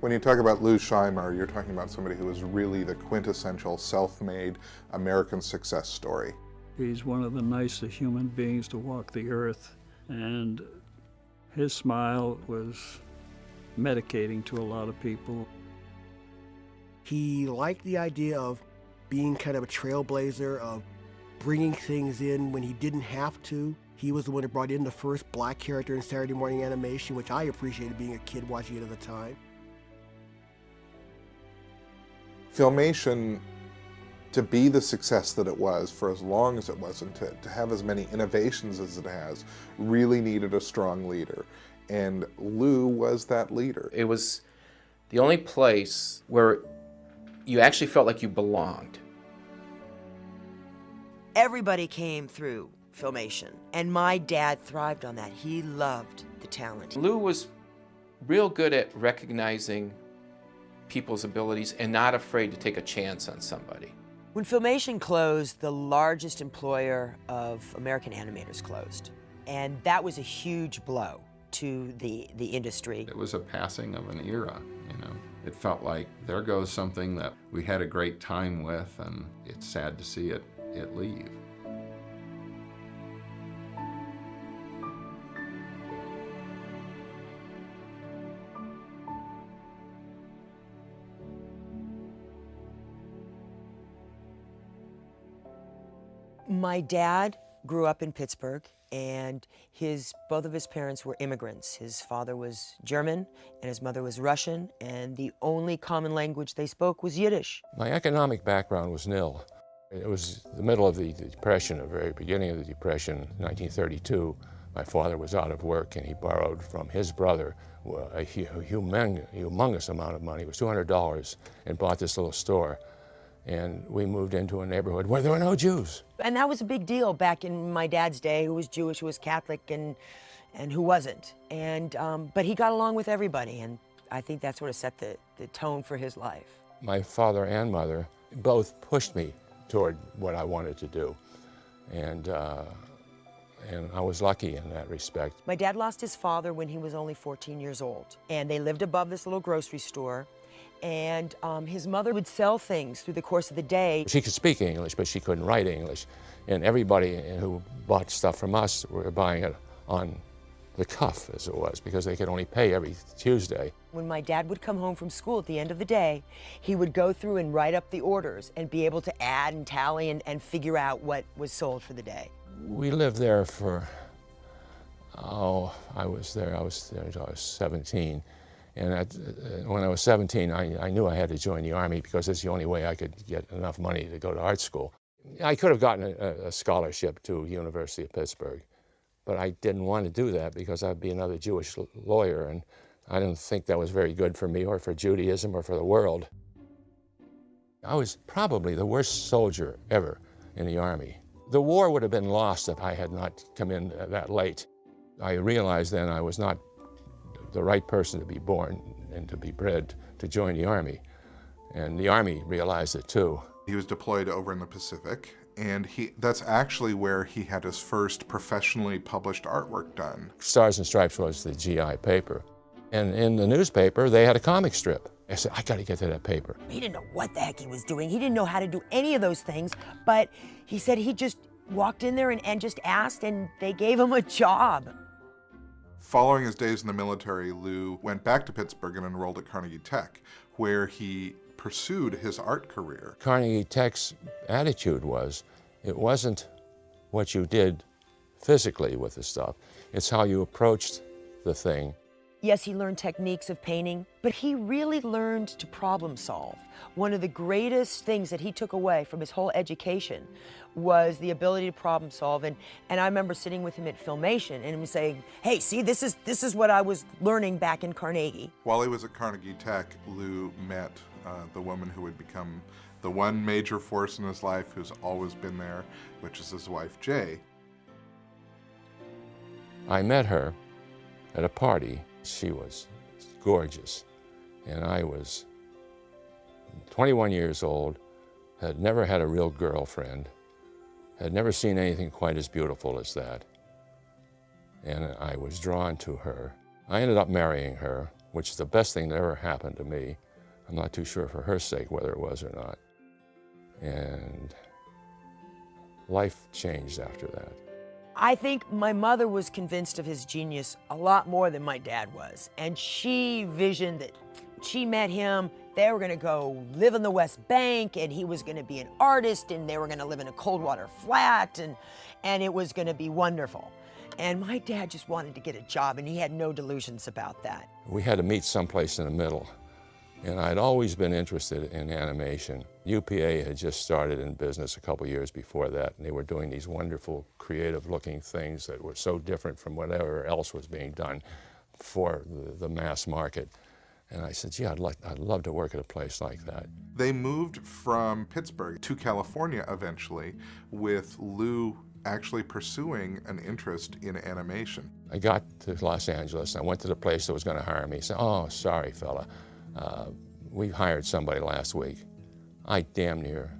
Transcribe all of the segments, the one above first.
When you talk about Lou Sheimer, you're talking about somebody who was really the quintessential self-made American success story. He's one of the nicest human beings to walk the earth, and his smile was medicating to a lot of people. He liked the idea of being kind of a trailblazer, of bringing things in when he didn't have to. He was the one who brought in the first black character in Saturday morning animation, which I appreciated being a kid watching it at the time. Filmation, to be the success that it was for as long as it was, and to have as many innovations as it has, really needed a strong leader. And Lou was that leader. It was the only place where you actually felt like you belonged. Everybody came through Filmation, and my dad thrived on that. He loved the talent. Lou was real good at recognizing people's abilities and not afraid to take a chance on somebody. When Filmation closed, the largest employer of American animators closed, and that was a huge blow to the industry. It was a passing of an era, you know. It felt like there goes something that we had a great time with, and it's sad to see it leave. My dad grew up in Pittsburgh, and both of his parents were immigrants. His father was German, and his mother was Russian, and the only common language they spoke was Yiddish. My economic background was nil. It was the middle of the Depression, the very beginning of the Depression, 1932. My father was out of work, and he borrowed from his brother a humongous amount of money. It was $200, and bought this little store. And we moved into a neighborhood where there were no Jews. And that was a big deal back in my dad's day, who was Jewish, who was Catholic, and who wasn't. And, but he got along with everybody, and I think that sort of set the tone for his life. My father and mother both pushed me toward what I wanted to do. And I was lucky in that respect. My dad lost his father when he was only 14 years old, and they lived above this little grocery store. And his mother would sell things through the course of the day. She could speak English, but she couldn't write English. And everybody who bought stuff from us were buying it on the cuff, as it was, because they could only pay every Tuesday. When my dad would come home from school at the end of the day, he would go through and write up the orders and be able to add and tally and figure out what was sold for the day. We lived there for, I was there until I was 17. And when I was 17, I knew I had to join the Army because it's the only way I could get enough money to go to art school. I could have gotten a scholarship to University of Pittsburgh, but I didn't want to do that because I'd be another Jewish lawyer, and I didn't think that was very good for me or for Judaism or for the world. I was probably the worst soldier ever in the Army. The war would have been lost if I had not come in that late. I realized then I was not the right person to be born and to be bred to join the Army. And the Army realized it too. He was deployed over in the Pacific, and that's actually where he had his first professionally published artwork done. Stars and Stripes was the GI paper. And in the newspaper, they had a comic strip. I said, I gotta get to that paper. He didn't know what the heck he was doing. He didn't know how to do any of those things, but he said he just walked in there and just asked, and they gave him a job. Following his days in the military, Lou went back to Pittsburgh and enrolled at Carnegie Tech, where he pursued his art career. Carnegie Tech's attitude was, it wasn't what you did physically with the stuff, it's how you approached the thing. Yes, he learned techniques of painting, but he really learned to problem solve. One of the greatest things that he took away from his whole education was the ability to problem solve. And I remember sitting with him at Filmation and him saying, hey, see, this is what I was learning back in Carnegie. While he was at Carnegie Tech, Lou met the woman who would become the one major force in his life who's always been there, which is his wife, Jay. I met her at a party. She was gorgeous, and I was 21 years old, had never had a real girlfriend, had never seen anything quite as beautiful as that, and I was drawn to her. I ended up marrying her which is the best thing that ever happened to me. I'm not too sure for her sake whether it was or not. And life changed after that. I think my mother was convinced of his genius a lot more than my dad was. And she visioned that she met him, they were gonna go live in the West Bank, and he was gonna be an artist, and they were gonna live in a cold water flat, and it was gonna be wonderful. And my dad just wanted to get a job, and he had no delusions about that. We had to meet someplace in the middle. And I'd always been interested in animation. UPA had just started in business a couple years before that, and they were doing these wonderful, creative-looking things that were so different from whatever else was being done for the mass market. And I said, gee, I'd love to work at a place like that. They moved from Pittsburgh to California eventually, with Lou actually pursuing an interest in animation. I got to Los Angeles, and I went to the place that was going to hire me. He said, oh, sorry, fella. We hired somebody last week. I damn near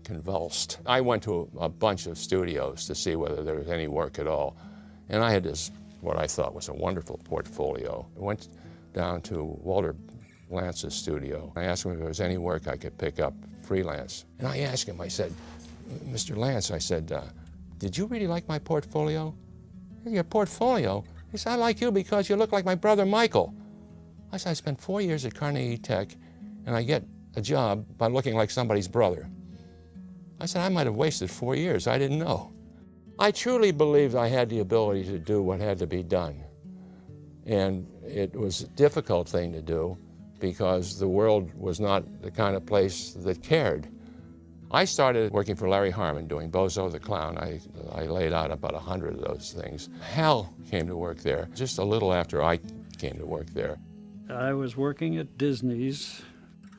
convulsed. I went to a bunch of studios to see whether there was any work at all. And I had this, what I thought was a wonderful portfolio. I went down to Walter Lance's studio. I asked him if there was any work I could pick up freelance. And I asked him, I said, Mr. Lance, I said, did you really like my portfolio? Your portfolio? He said, I like you because you look like my brother Michael. I said, I spent 4 years at Carnegie Tech, and I get a job by looking like somebody's brother. I said, I might have wasted 4 years. I didn't know. I truly believed I had the ability to do what had to be done. And it was a difficult thing to do because the world was not the kind of place that cared. I started working for Larry Harmon doing Bozo the Clown. I laid out about 100 of those things. Hal came to work there just a little after I came to work there. I was working at Disney's.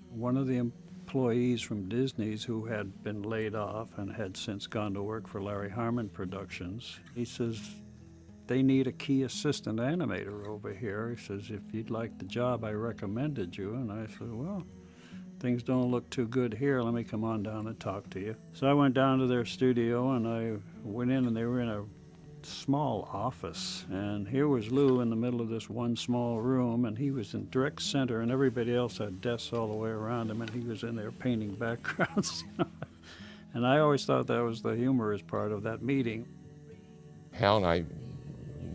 One of the employees from Disney's who had been laid off and had since gone to work for Larry Harmon Productions, he says, they need a key assistant animator over here. He says, if you'd like the job, I recommended you. And I said, well, things don't look too good here. Let me come on down and talk to you. So I went down to their studio, and I went in, and they were in a small office. And here was Lou in the middle of this one small room, and he was in direct center, and everybody else had desks all the way around him, and he was in there painting backgrounds. And I always thought that was the humorous part of that meeting. Hal and I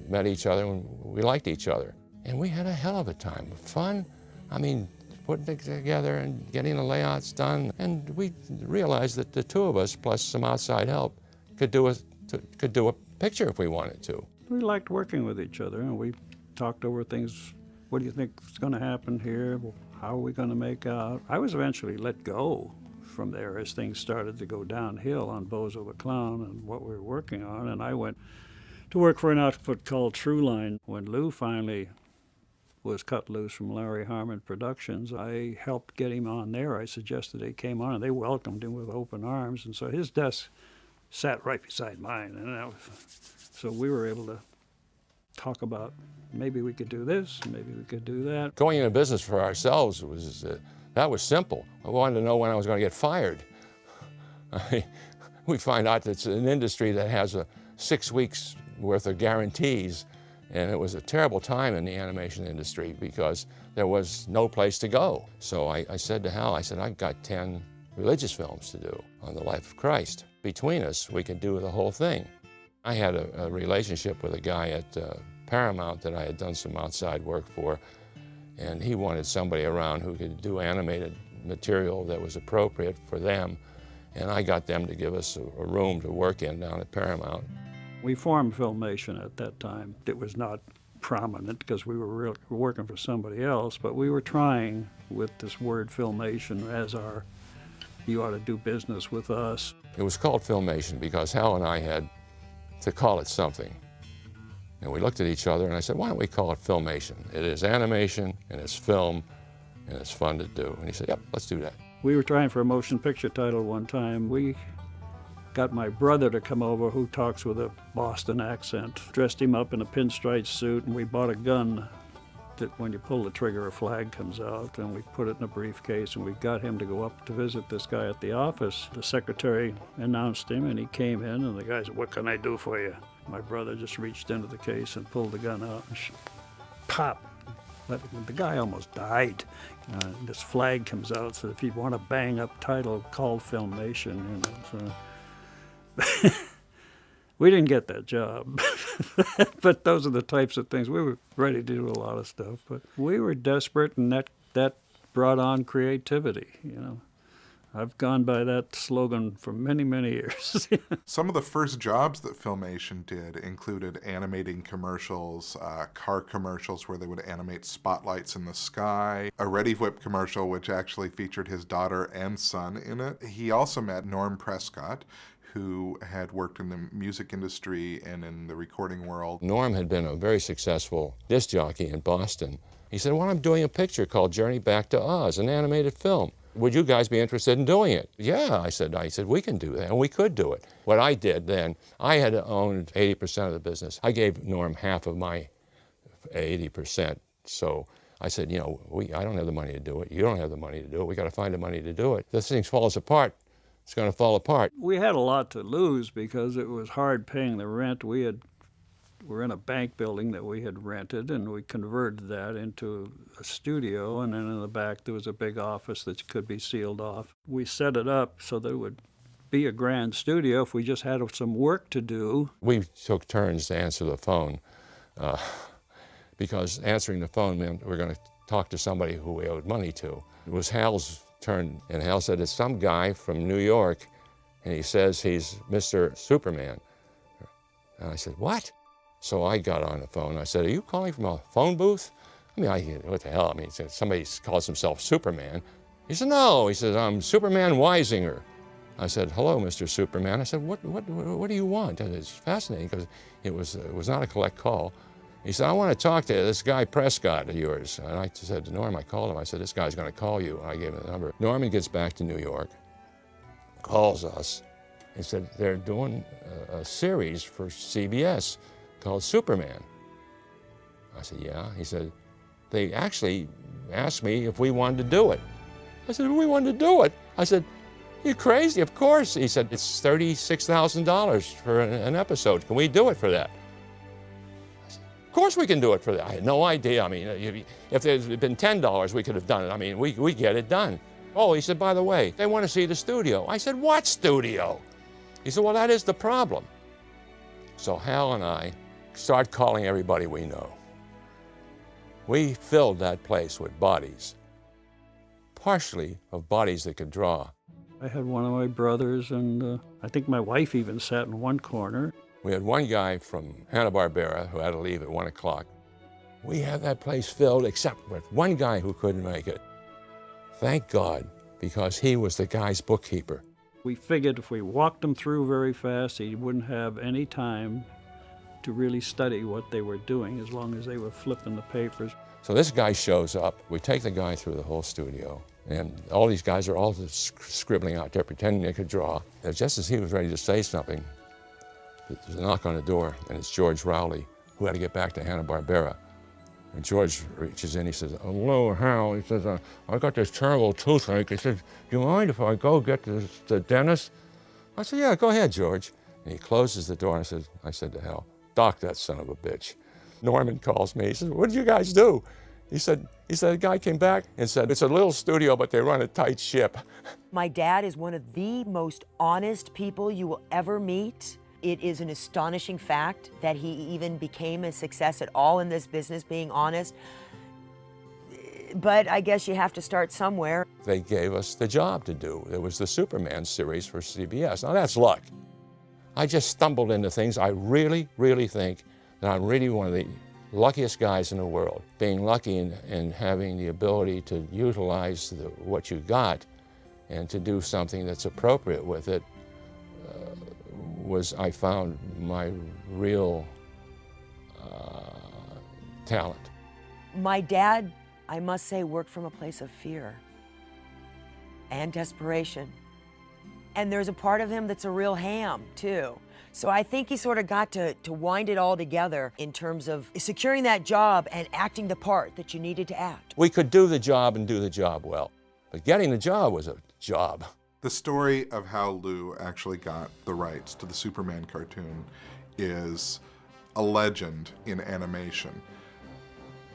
met each other, and we liked each other. And we had a hell of a time. Fun. I mean, putting things together and getting the layouts done. And we realized that the two of us, plus some outside help, could do a picture if we wanted to. We liked working with each other, and we talked over things. What do you think is going to happen here? How are we going to make out? I was eventually let go from there as things started to go downhill on Bozo the Clown and what we were working on, and I went to work for an outfit called True Line. When Lou finally was cut loose from Larry Harmon Productions, I helped get him on there. I suggested he came on, and they welcomed him with open arms, and so his desk sat right beside mine, and so we were able to talk about maybe we could do this, maybe we could do that. Going into business for ourselves that was simple. I wanted to know when I was going to get fired. We find out that it's an industry that has 6 weeks worth of guarantees, and it was a terrible time in the animation industry because there was no place to go. So I said to Hal, I said, I've got 10 religious films to do on the life of Christ. Between us, we can do the whole thing. I had a relationship with a guy at Paramount that I had done some outside work for, and he wanted somebody around who could do animated material that was appropriate for them, and I got them to give us a room to work in down at Paramount. We formed Filmation at that time. It was not prominent because we were working for somebody else, but we were trying with this word Filmation as our, you ought to do business with us. It was called Filmation because Hal and I had to call it something. And we looked at each other and I said, why don't we call it Filmation? It is animation and it's film and it's fun to do. And he said, yep, let's do that. We were trying for a motion picture title one time. We got my brother to come over, who talks with a Boston accent, dressed him up in a pinstripe suit, and we bought a gun that when you pull the trigger, a flag comes out, and we put it in a briefcase, and we got him to go up to visit this guy at the office. The secretary announced him, and he came in, and the guy said, what can I do for you? My brother just reached into the case and pulled the gun out, and pop, But the guy almost died. This flag comes out, so if you want a bang-up title, call Filmation, So we didn't get that job. But those are the types of things. We were ready to do a lot of stuff, but we were desperate, and that brought on creativity, I've gone by that slogan for many, many years. Some of the first jobs that Filmation did included animating commercials, car commercials where they would animate spotlights in the sky, a Ready Whip commercial which actually featured his daughter and son in it. He also met Norm Prescott, who had worked in the music industry and in the recording world. Norm had been a very successful disc jockey in Boston. He said, well, I'm doing a picture called Journey Back to Oz, an animated film. Would you guys be interested in doing it? Yeah, I said, we can do that, and we could do it. What I did then, I had owned 80% of the business. I gave Norm half of my 80%. So I said, I don't have the money to do it. You don't have the money to do it. We got to find the money to do it. This thing falls apart. It's going to fall apart. We had a lot to lose because it was hard paying the rent. We're in a bank building that we had rented, and we converted that into a studio, and then in the back there was a big office that could be sealed off. We set it up so that it would be a grand studio if we just had some work to do. We took turns to answer the phone because answering the phone meant we're going to talk to somebody who we owed money to. It was Hal's turn, and Hal said, it's some guy from New York, and he says he's Mr. Superman. And I said, what? So I got on the phone. I said, are you calling from a phone booth? What the hell? Somebody calls himself Superman. He said, no. He says, I'm Superman Weisinger. I said, hello, Mr. Superman. I said, what do you want? And it's fascinating because it was not a collect call. He said, I want to talk to this guy Prescott of yours. And I said to Norm, I called him. I said, this guy's going to call you. I gave him the number. Norman gets back to New York, calls us, and said, they're doing a series for CBS called Superman. I said, yeah. He said, they actually asked me if we wanted to do it. I said, we wanted to do it. I said, you crazy? Of course. He said, it's $36,000 for an episode. Can we do it for that? I said, of course we can do it for that. I had no idea. If there had been $10, we could have done it. We get it done. Oh, he said, by the way, they want to see the studio. I said, what studio? He said, well, that is the problem. So Hal and I start calling everybody we know. We filled that place with bodies, partially of bodies that could draw. I had one of my brothers, and I think my wife even sat in one corner. We had one guy from Hanna-Barbera who had to leave at 1 o'clock. We had that place filled except with one guy who couldn't make it. Thank God, because he was the guy's bookkeeper. We figured if we walked him through very fast, he wouldn't have any time to really study what they were doing as long as they were flipping the papers. So this guy shows up. We take the guy through the whole studio, and all these guys are all scribbling out there, pretending they could draw. And just as he was ready to say something, there's a knock on the door, and it's George Rowley, who had to get back to Hanna-Barbera. And George reaches in, he says, hello, Hal. He says, I got this terrible toothache. He said, do you mind if I go get the dentist? I said, yeah, go ahead, George. And he closes the door, and I said to Hal, dock that son of a bitch. Norman calls me. He says, what did you guys do? He said, the guy came back and said, it's a little studio, but they run a tight ship. My dad is one of the most honest people you will ever meet. It is an astonishing fact that he even became a success at all in this business, being honest. But I guess you have to start somewhere. They gave us the job to do. It was the Superman series for CBS. Now that's luck. I just stumbled into things. I really, really think that I'm really one of the luckiest guys in the world. Being lucky in having the ability to utilize what you got and to do something that's appropriate with it I found my real talent. My dad, I must say, worked from a place of fear and desperation. And there's a part of him that's a real ham, too. So I think he sort of got to wind it all together in terms of securing that job and acting the part that you needed to act. We could do the job and do the job well, but getting the job was a job. The story of how Lou actually got the rights to the Superman cartoon is a legend in animation.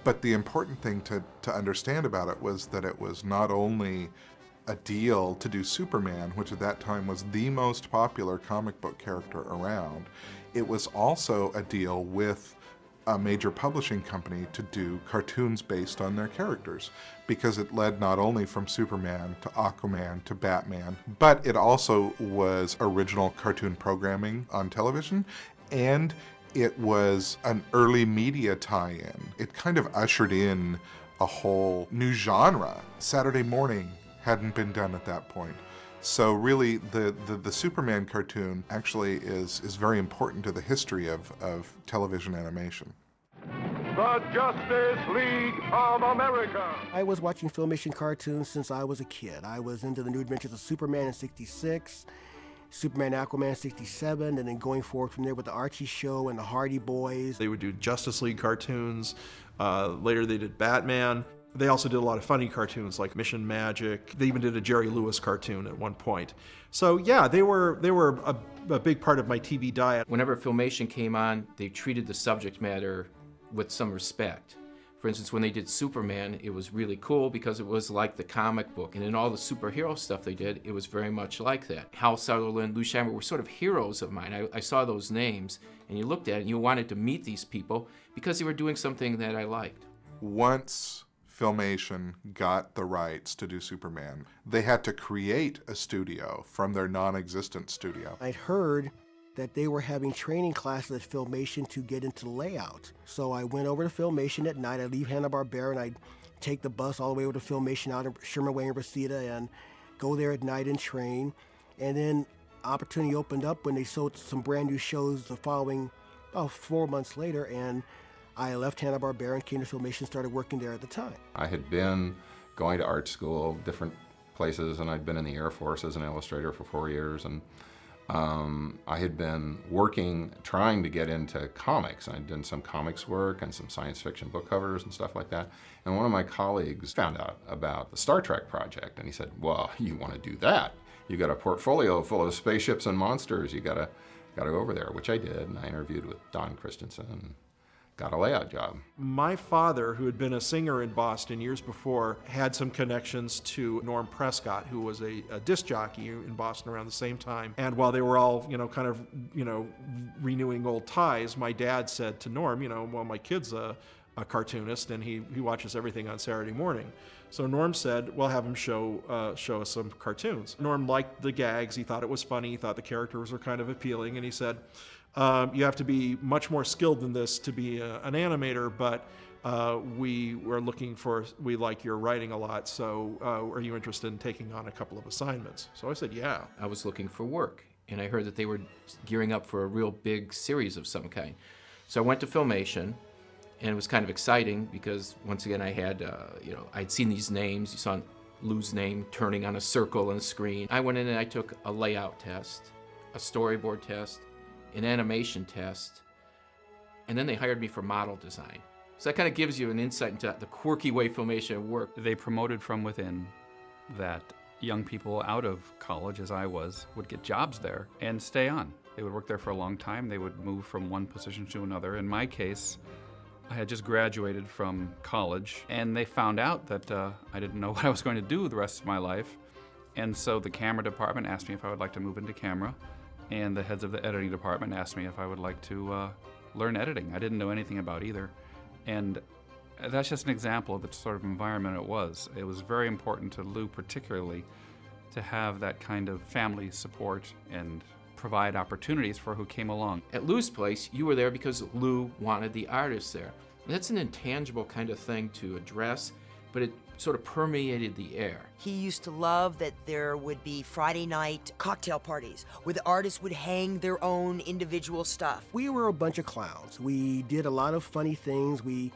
But the important thing to understand about it was that it was not only a deal to do Superman, which at that time was the most popular comic book character around, it was also a deal with a major publishing company to do cartoons based on their characters, because it led not only from Superman to Aquaman to Batman, but it also was original cartoon programming on television, and it was an early media tie-in. It kind of ushered in a whole new genre. Saturday morning hadn't been done at that point. So really, the Superman cartoon actually is very important to the history of television animation. The Justice League of America. I was watching Filmation cartoons since I was a kid. I was into the New Adventures of Superman in '66, Superman Aquaman in '67, and then going forward from there with the Archie Show and the Hardy Boys. They would do Justice League cartoons. Later they did Batman. They also did a lot of funny cartoons like Mission Magic. They even did a Jerry Lewis cartoon at one point. So yeah, they were a big part of my TV diet. Whenever Filmation came on, they treated the subject matter with some respect. For instance, when they did Superman, it was really cool because it was like the comic book. And in all the superhero stuff they did, it was very much like that. Hal Sutherland, Lou Sheimer were sort of heroes of mine. I saw those names, and you looked at it, and you wanted to meet these people because they were doing something that I liked. Once Filmation got the rights to do Superman, they had to create a studio from their non-existent studio. I'd heard that they were having training classes at Filmation to get into layout. So I went over to Filmation at night. I'd leave Hanna-Barbera and I'd take the bus all the way over to Filmation out in Sheimer Way and Reseda and go there at night and train. And then opportunity opened up when they sold some brand new shows the following, 4 months later, and I left Hanna-Barbera and came to Filmation and started working there at the time. I had been going to art school, different places, and I'd been in the Air Force as an illustrator for 4 years, and I had been working, trying to get into comics. I'd done some comics work and some science fiction book covers and stuff like that. And one of my colleagues found out about the Star Trek project, and he said, well, you want to do that. You got a portfolio full of spaceships and monsters. You gotta go over there, which I did, and I interviewed with Don Christensen and got a layout job. My father, who had been a singer in Boston years before, had some connections to Norm Prescott, who was a disc jockey in Boston around the same time. And while they were all, renewing old ties, my dad said to Norm, well, my kid's a cartoonist and he watches everything on Saturday morning. So Norm said, well, have him show us some cartoons. Norm liked the gags. He thought it was funny. He thought the characters were kind of appealing. And he said, you have to be much more skilled than this to be an animator, but we like your writing a lot, so are you interested in taking on a couple of assignments? So I said, yeah. I was looking for work, and I heard that they were gearing up for a real big series of some kind. So I went to Filmation, and it was kind of exciting because, once again, I had, I'd seen these names. You saw Lou's name turning on a circle on the screen. I went in and I took a layout test, a storyboard test, an animation test, and then they hired me for model design. So that kind of gives you an insight into the quirky way Filmation worked. They promoted from within that young people out of college, as I was, would get jobs there and stay on. They would work there for a long time. They would move from one position to another. In my case, I had just graduated from college, and they found out that I didn't know what I was going to do the rest of my life. And so the camera department asked me if I would like to move into camera. And the heads of the editing department asked me if I would like to learn editing. I didn't know anything about either. And that's just an example of the sort of environment it was. It was very important to Lou particularly to have that kind of family support and provide opportunities for who came along. At Lou's place, you were there because Lou wanted the artists there. And that's an intangible kind of thing to address, but it sort of permeated the air. He used to love that there would be Friday night cocktail parties where the artists would hang their own individual stuff. We were a bunch of clowns. We did a lot of funny things. We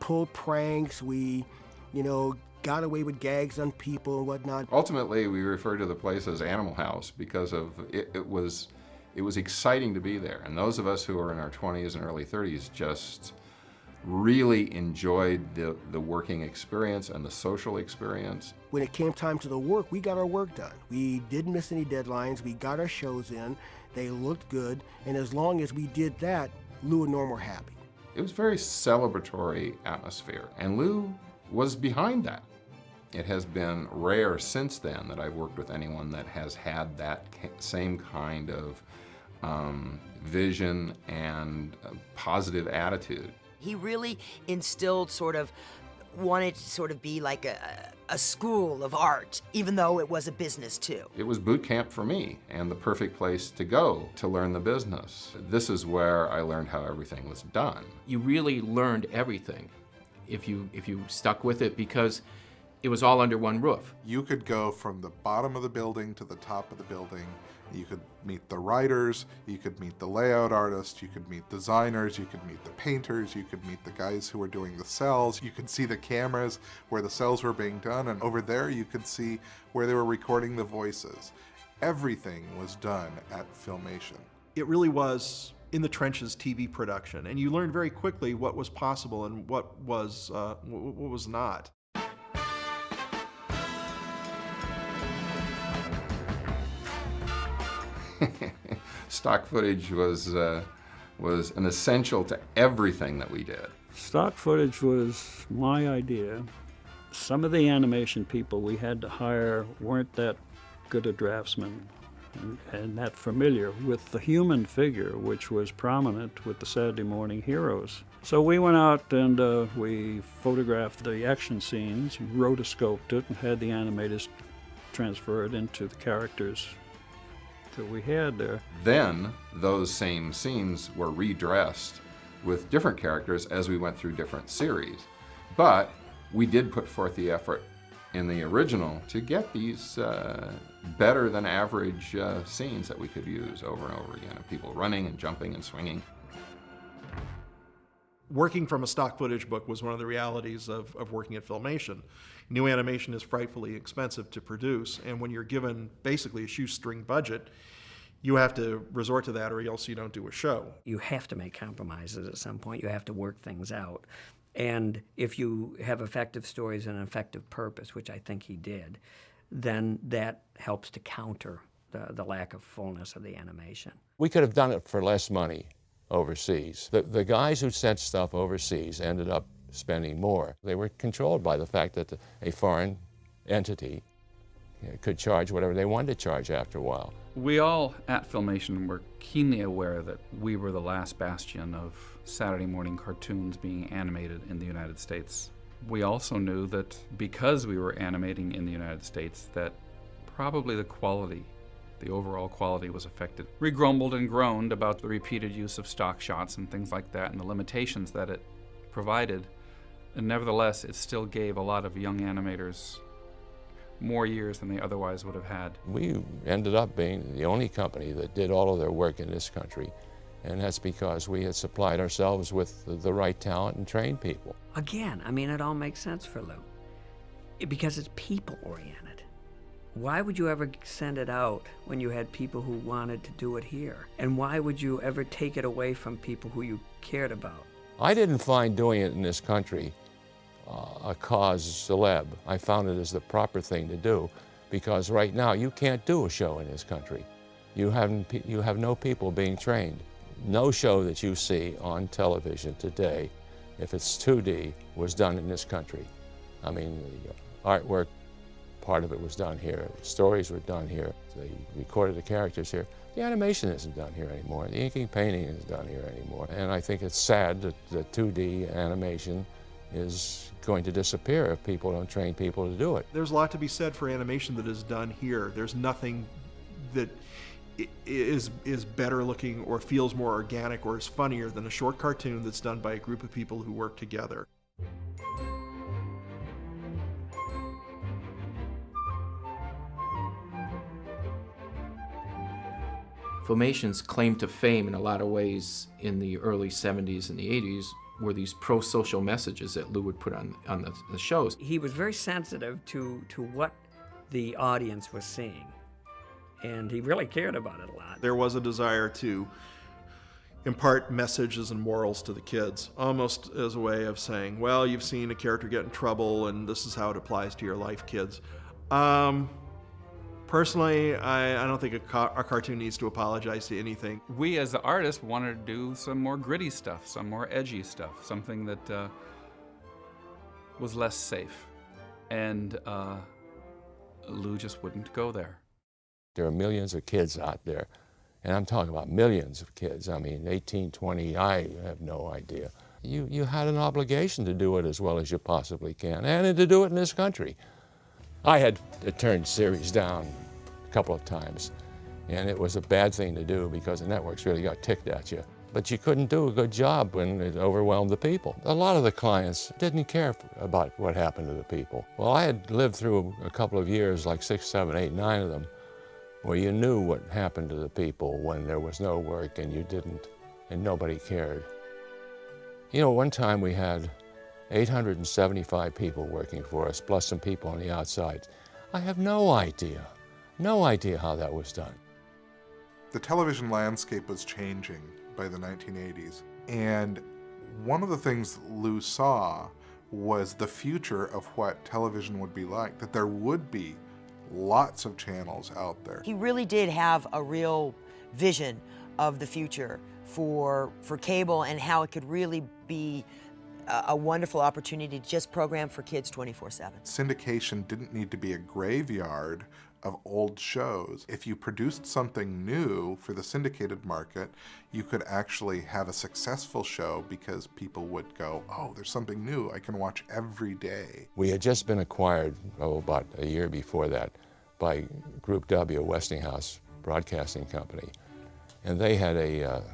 pulled pranks. We, got away with gags on people and whatnot. Ultimately, we refer to the place as Animal House because of it was exciting to be there. And those of us who are in our 20s and early 30s just really enjoyed the working experience and the social experience. When it came time to the work, we got our work done. We didn't miss any deadlines. We got our shows in. They looked good. And as long as we did that, Lou and Norm were happy. It was a very celebratory atmosphere, and Lou was behind that. It has been rare since then that I've worked with anyone that has had that same kind of vision and positive attitude. He really instilled wanted to sort of be like a school of art, even though it was a business too. It was boot camp for me and the perfect place to go to learn the business. This is where I learned how everything was done. You really learned everything if you stuck with it, because it was all under one roof. You could go from the bottom of the building to the top of the building. You could meet the writers, you could meet the layout artists, you could meet designers, you could meet the painters, you could meet the guys who were doing the cells, you could see the cameras where the cells were being done, and over there you could see where they were recording the voices. Everything was done at Filmation. It really was in the trenches TV production, and you learned very quickly what was possible and what was not. Stock footage was an essential to everything that we did. Stock footage was my idea. Some of the animation people we had to hire weren't that good a draftsmen and that familiar with the human figure, which was prominent with the Saturday morning heroes. So we went out and we photographed the action scenes, rotoscoped it, and had the animators transfer it into the characters that we had there. Then those same scenes were redressed with different characters as we went through different series. But we did put forth the effort in the original to get these better than average scenes that we could use over and over again, of people running and jumping and swinging. Working from a stock footage book was one of the realities of working at Filmation. New animation is frightfully expensive to produce, and when you're given basically a shoestring budget, you have to resort to that or else you don't do a show. You have to make compromises at some point. You have to work things out. And if you have effective stories and an effective purpose, which I think he did, then that helps to counter the lack of fullness of the animation. We could have done it for less money overseas. The guys who sent stuff overseas ended up spending more. They were controlled by the fact that a foreign entity could charge whatever they wanted to charge after a while. We all at Filmation were keenly aware that we were the last bastion of Saturday morning cartoons being animated in the United States. We also knew that because we were animating in the United States, that probably the overall quality was affected. We grumbled and groaned about the repeated use of stock shots and things like that and the limitations that it provided. And nevertheless, it still gave a lot of young animators more years than they otherwise would have had. We ended up being the only company that did all of their work in this country, and that's because we had supplied ourselves with the right talent and trained people. Again, I mean, it all makes sense for Lou, because it's people-oriented. Why would you ever send it out when you had people who wanted to do it here? And why would you ever take it away from people who you cared about? I didn't find doing it in this country a cause célèbre. I found it as the proper thing to do, because right now you can't do a show in this country. You have no people being trained. No show that you see on television today, if it's 2D, was done in this country. I mean, the artwork, part of it was done here. The stories were done here. They recorded the characters here. The animation isn't done here anymore. The inking painting isn't done here anymore. And I think it's sad that the 2D animation is going to disappear if people don't train people to do it. There's a lot to be said for animation that is done here. There's nothing that is better looking or feels more organic or is funnier than a short cartoon that's done by a group of people who work together. Filmation's claim to fame in a lot of ways in the early 70s and the 80s were these pro-social messages that Lou would put on the shows. He was very sensitive to what the audience was seeing, and he really cared about it a lot. There was a desire to impart messages and morals to the kids, almost as a way of saying, well, you've seen a character get in trouble and this is how it applies to your life, kids. Probably Personally, I don't think a cartoon needs to apologize to anything. We as the artists wanted to do some more gritty stuff, some more edgy stuff, something that was less safe. And Lou just wouldn't go there. There are millions of kids out there, and I'm talking about millions of kids. I mean, 18, 20, I have no idea. You had an obligation to do it as well as you possibly can, and to do it in this country. I had turned series down a couple of times, and it was a bad thing to do because the networks really got ticked at you. But you couldn't do a good job when it overwhelmed the people. A lot of the clients didn't care about what happened to the people. Well, I had lived through a couple of years, like 6, 7, 8, 9 of them, where you knew what happened to the people when there was no work and you didn't, and nobody cared. You know, one time we had 875 people working for us, plus some people on the outside. I have no idea how that was done. The television landscape was changing by the 1980s, and one of the things Lou saw was the future of what television would be like, that there would be lots of channels out there. He really did have a real vision of the future for cable and how it could really be a wonderful opportunity to just program for kids 24/7. Syndication didn't need to be a graveyard of old shows. If you produced something new for the syndicated market, you could actually have a successful show because people would go, oh, there's something new I can watch every day. We had just been acquired, about a year before that, by Group W, Westinghouse Broadcasting Company, and they had a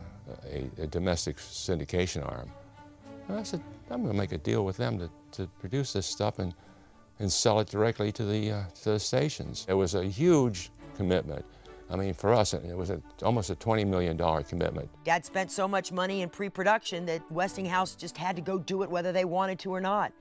domestic syndication arm. And I said, I'm going to make a deal with them to produce this stuff and sell it directly to the stations. It was a huge commitment. I mean, for us, it was almost a $20 million commitment. Dad spent so much money in pre-production that Westinghouse just had to go do it whether they wanted to or not.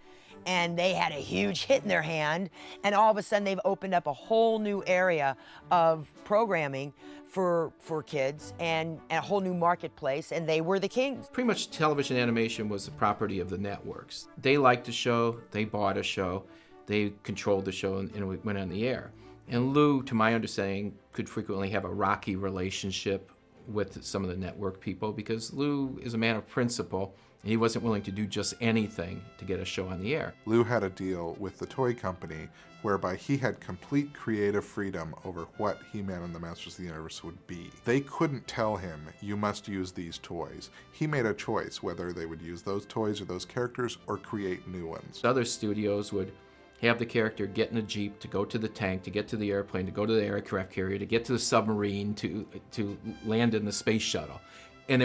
And they had a huge hit in their hand, and all of a sudden they've opened up a whole new area of programming for kids and a whole new marketplace, and they were the kings. Pretty much television animation was the property of the networks. They liked the show, they bought a show, they controlled the show, and it went on the air. And Lou, to my understanding, could frequently have a rocky relationship with some of the network people because Lou is a man of principle, and he wasn't willing to do just anything to get a show on the air. Lou had a deal with the toy company whereby he had complete creative freedom over what He-Man and the Masters of the Universe would be. They couldn't tell him, you must use these toys. He made a choice whether they would use those toys or those characters or create new ones. Other studios would have the character get in a Jeep to go to the tank, to get to the airplane, to go to the aircraft carrier, to get to the submarine, to land in the space shuttle. And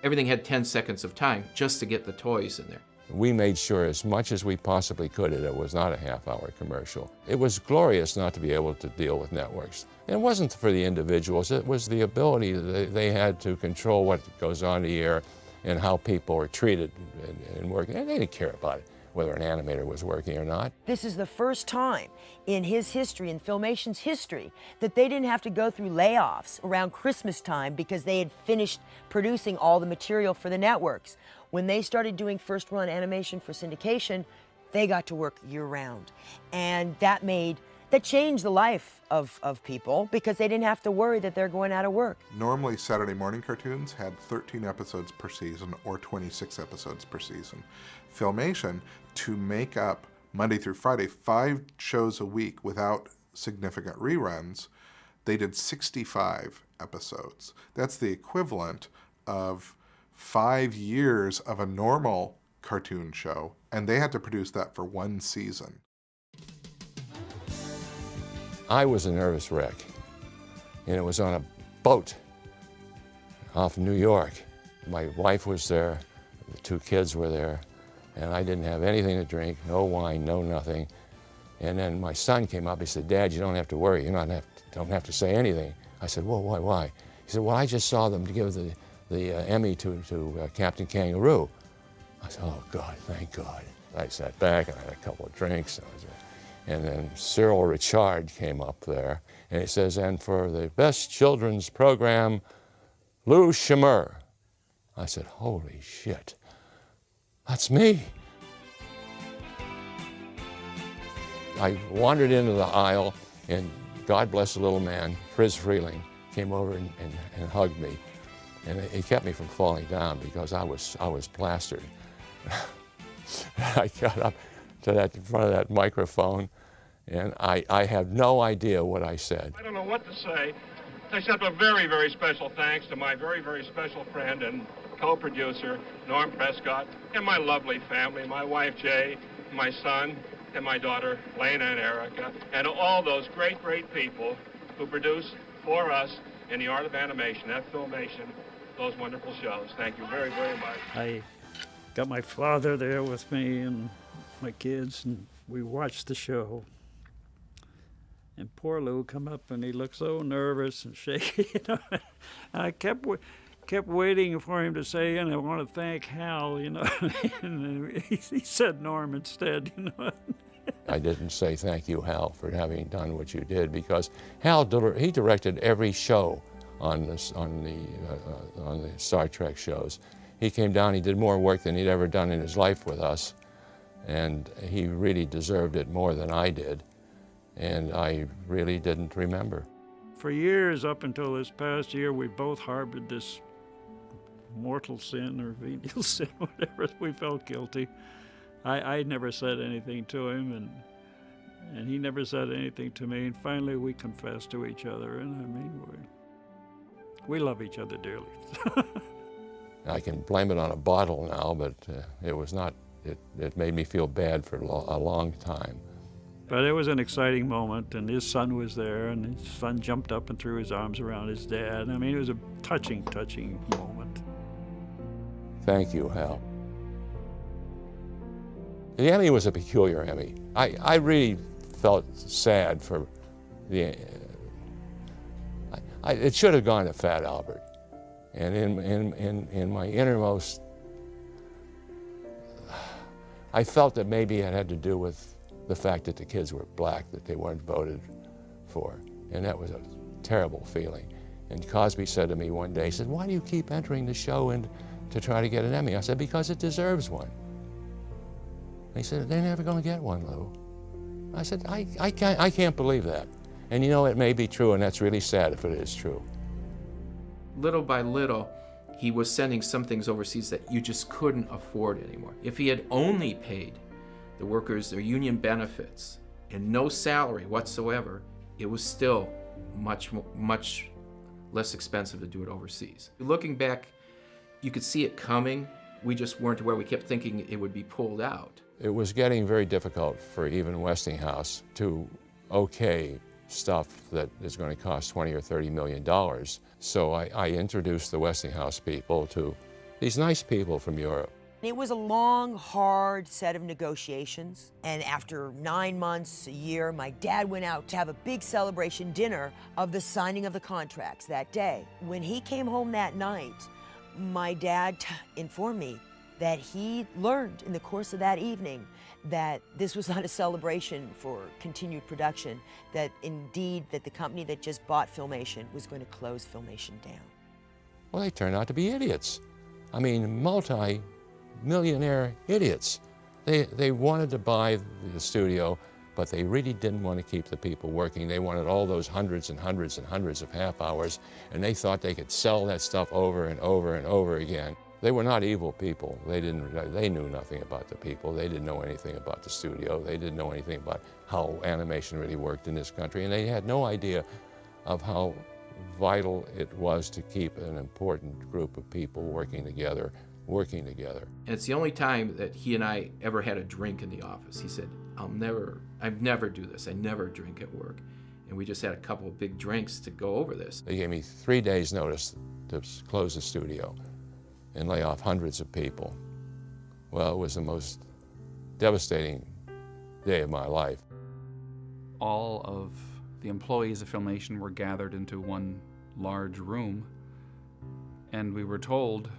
everything had 10 seconds of time just to get the toys in there. We made sure as much as we possibly could that it was not a half-hour commercial. It was glorious not to be able to deal with networks. It wasn't for the individuals, it was the ability that they had to control what goes on the air and how people are treated and working. And they didn't care about it, whether an animator was working or not. This is the first time in his history, in Filmation's history, that they didn't have to go through layoffs around Christmas time because they had finished producing all the material for the networks. When they started doing first-run animation for syndication, they got to work year-round. And that changed the life of people because they didn't have to worry that they're going out of work. Normally, Saturday morning cartoons had 13 episodes per season or 26 episodes per season. Filmation, to make up Monday through Friday, 5 shows a week without significant reruns, they did 65 episodes. That's the equivalent of 5 years of a normal cartoon show, and they had to produce that for 1 season. I was a nervous wreck, and it was on a boat off New York. My wife was there, the 2 kids were there, and I didn't have anything to drink, no wine, no nothing. And then my son came up, he said, Dad, you don't have to worry, you don't have to say anything. I said, well, why? He said, well, I just saw them to give the Emmy to Captain Kangaroo. I said, oh God, thank God. I sat back and I had a couple of drinks, and then Cyril Richard came up there, and he says, and for the best children's program, Lou Sheimer. I said, holy shit, that's me. I wandered into the aisle, and God bless the little man, Fritz Freeling, came over and hugged me. And it kept me from falling down because I was plastered. I got up to that in front of that microphone, and I have no idea what I said. I don't know what to say, except a very, very special thanks to my very, very special friend and co-producer, Norm Prescott, and my lovely family, my wife, Jay, my son, and my daughter, Lena and Erica, and all those great, great people who produce for us in the art of animation, at Filmation, those wonderful shows. Thank you very, very much. I got my father there with me and my kids, and we watched the show. And poor Lou come up, and he looked so nervous and shaky, you know. And I kept waiting for him to say, and I want to thank Hal, you know. And he said Norm instead, you know. I didn't say thank you, Hal, for having done what you did, because Hal, he directed every show on the Star Trek shows. He came down, he did more work than he'd ever done in his life with us, and he really deserved it more than I did, and I really didn't remember. For years, up until this past year, we both harbored this mortal sin or venial sin, whatever. We felt guilty. I never said anything to him, and he never said anything to me, and finally we confessed to each other, and I mean, we love each other dearly. I can blame it on a bottle now, but it was not, it made me feel bad for a long time. But it was an exciting moment, and his son was there, and his son jumped up and threw his arms around his dad. I mean, it was a touching, touching moment. Thank you, Hal. The Emmy was a peculiar Emmy. I really felt sad for the, it should have gone to Fat Albert. And in my innermost, I felt that maybe it had to do with the fact that the kids were black, that they weren't voted for. And that was a terrible feeling. And Cosby said to me one day, he said, "Why do you keep entering the show and to try to get an Emmy?" I said, "Because it deserves one." He said, "They're never going to get one, Lou." I said, I can't believe that. And you know, it may be true, and that's really sad if it is true. Little by little, he was sending some things overseas that you just couldn't afford anymore. If he had only paid the workers their union benefits and no salary whatsoever, it was still much less expensive to do it overseas. Looking back, you could see it coming. We just weren't aware. We kept thinking it would be pulled out. It was getting very difficult for even Westinghouse to okay stuff that is going to cost $20 or $30 million. So I introduced the Westinghouse people to these nice people from Europe. It was a long, hard set of negotiations, and after 9 months, a year, my dad went out to have a big celebration dinner of the signing of the contracts that day. When he came home that night, my dad informed me that he learned in the course of that evening that this was not a celebration for continued production, that indeed that the company that just bought Filmation was going to close Filmation down. Well, they turned out to be idiots. I mean, multi-millionaire idiots. They wanted to buy the studio, but they really didn't want to keep the people working. They wanted all those hundreds and hundreds and hundreds of half hours, and they thought they could sell that stuff over and over and over again. They were not evil people. They knew nothing about the people. They didn't know anything about the studio. They didn't know anything about how animation really worked in this country, and they had no idea of how vital it was to keep an important group of people working together. And it's the only time that he and I ever had a drink in the office. He said, I'd never do this. I never drink at work. And we just had a couple of big drinks to go over this. They gave me 3 days notice to close the studio and lay off hundreds of people. Well, it was the most devastating day of my life. All of the employees of Filmation were gathered into one large room, and we were told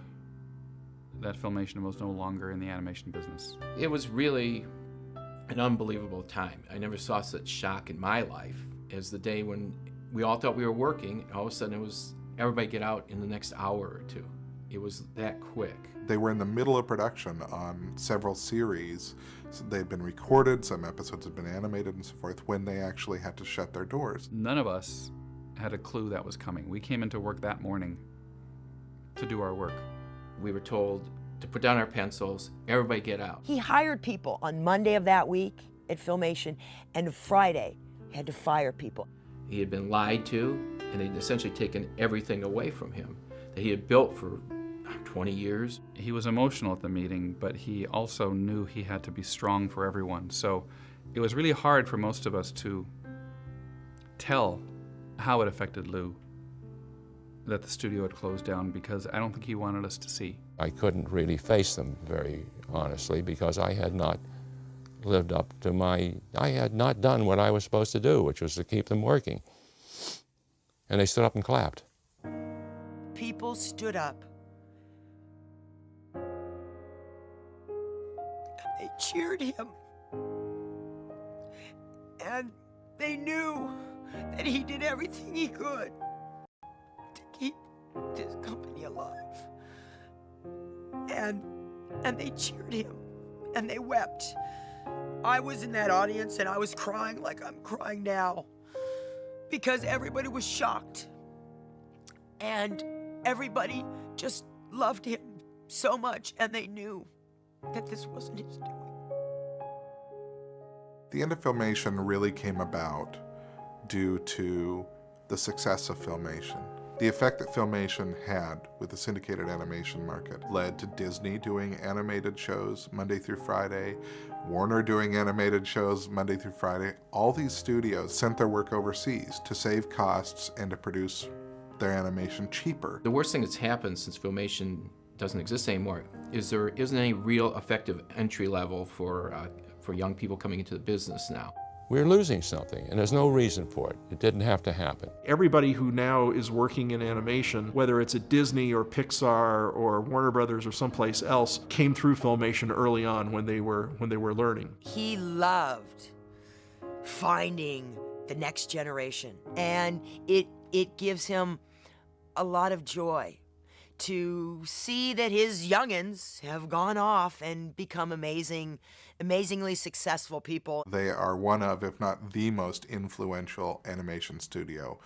that Filmation was no longer in the animation business. It was really an unbelievable time. I never saw such shock in my life as the day when we all thought we were working. All of a sudden it was everybody get out in the next hour or two. It was that quick. They were in the middle of production on several series. So they'd been recorded, some episodes had been animated and so forth, when they actually had to shut their doors. None of us had a clue that was coming. We came into work that morning to do our work. We were told to put down our pencils, everybody get out. He hired people on Monday of that week at Filmation, and Friday he had to fire people. He had been lied to, and they'd essentially taken everything away from him that he had built for 20 years. He was emotional at the meeting, but he also knew he had to be strong for everyone. So it was really hard for most of us to tell how it affected Lou that the studio had closed down, because I don't think he wanted us to see. I couldn't really face them very honestly because I had not lived up to I had not done what I was supposed to do, which was to keep them working. And they stood up and clapped. People stood up. And they cheered him. And they knew that he did everything he could to keep this company alive. And they cheered him, and they wept. I was in that audience, and I was crying like I'm crying now, because everybody was shocked. And everybody just loved him so much, and they knew that this wasn't his doing. The end of Filmation really came about due to the success of Filmation. The effect that Filmation had with the syndicated animation market led to Disney doing animated shows Monday through Friday, Warner doing animated shows Monday through Friday. All these studios sent their work overseas to save costs and to produce their animation cheaper. The worst thing that's happened since Filmation doesn't exist anymore is there isn't any real effective entry level for young people coming into the business now. We're losing something, and there's no reason for it. It didn't have to happen. Everybody who now is working in animation, whether it's at Disney or Pixar or Warner Brothers or someplace else, came through Filmation early on when they were learning. He loved finding the next generation, and it gives him a lot of joy to see that his youngins have gone off and become amazingly successful people. They are one of, if not the most influential animation studio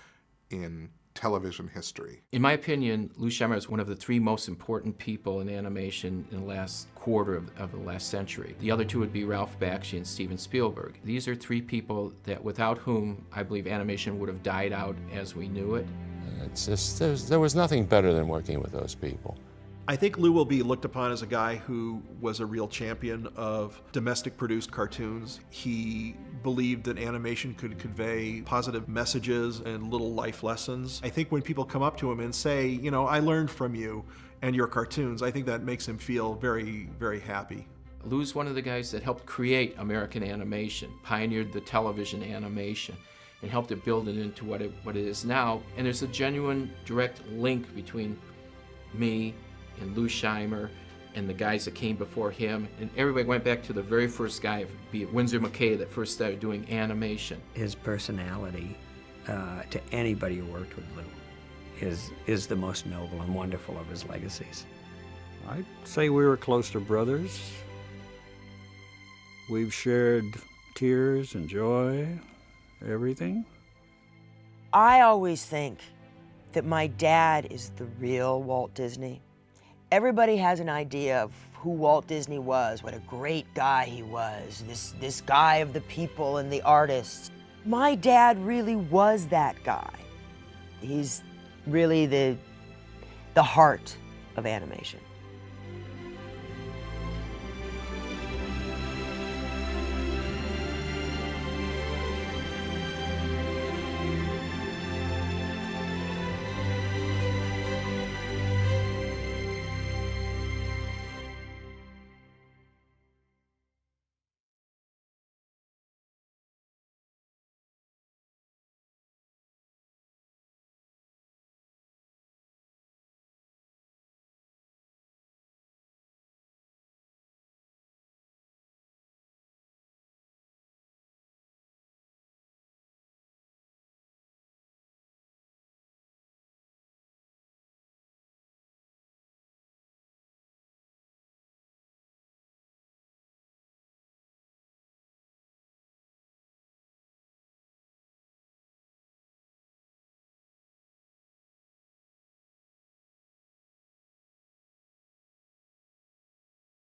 in television history. In my opinion, Lou Sheimer is one of the three most important people in animation in the last quarter of the last century. The other two would be Ralph Bakshi and Steven Spielberg. These are three people that without whom I believe animation would have died out as we knew it. It's just, there was nothing better than working with those people. I think Lou will be looked upon as a guy who was a real champion of domestic produced cartoons. He believed that animation could convey positive messages and little life lessons. I think when people come up to him and say, you know, I learned from you and your cartoons, I think that makes him feel very, very happy. Lou's one of the guys that helped create American animation, pioneered the television animation, and helped it build it into what it is now. And there's a genuine direct link between me and Lou Sheimer and the guys that came before him. And everybody went back to the very first guy, be it Winsor McKay, that first started doing animation. His personality, to anybody who worked with Lou, is the most noble and wonderful of his legacies. I'd say we were close to brothers. We've shared tears and joy, everything. I always think that my dad is the real Walt Disney. Everybody has an idea of who Walt Disney was, what a great guy he was, this guy of the people and the artists. My dad really was that guy. He's really the heart of animation.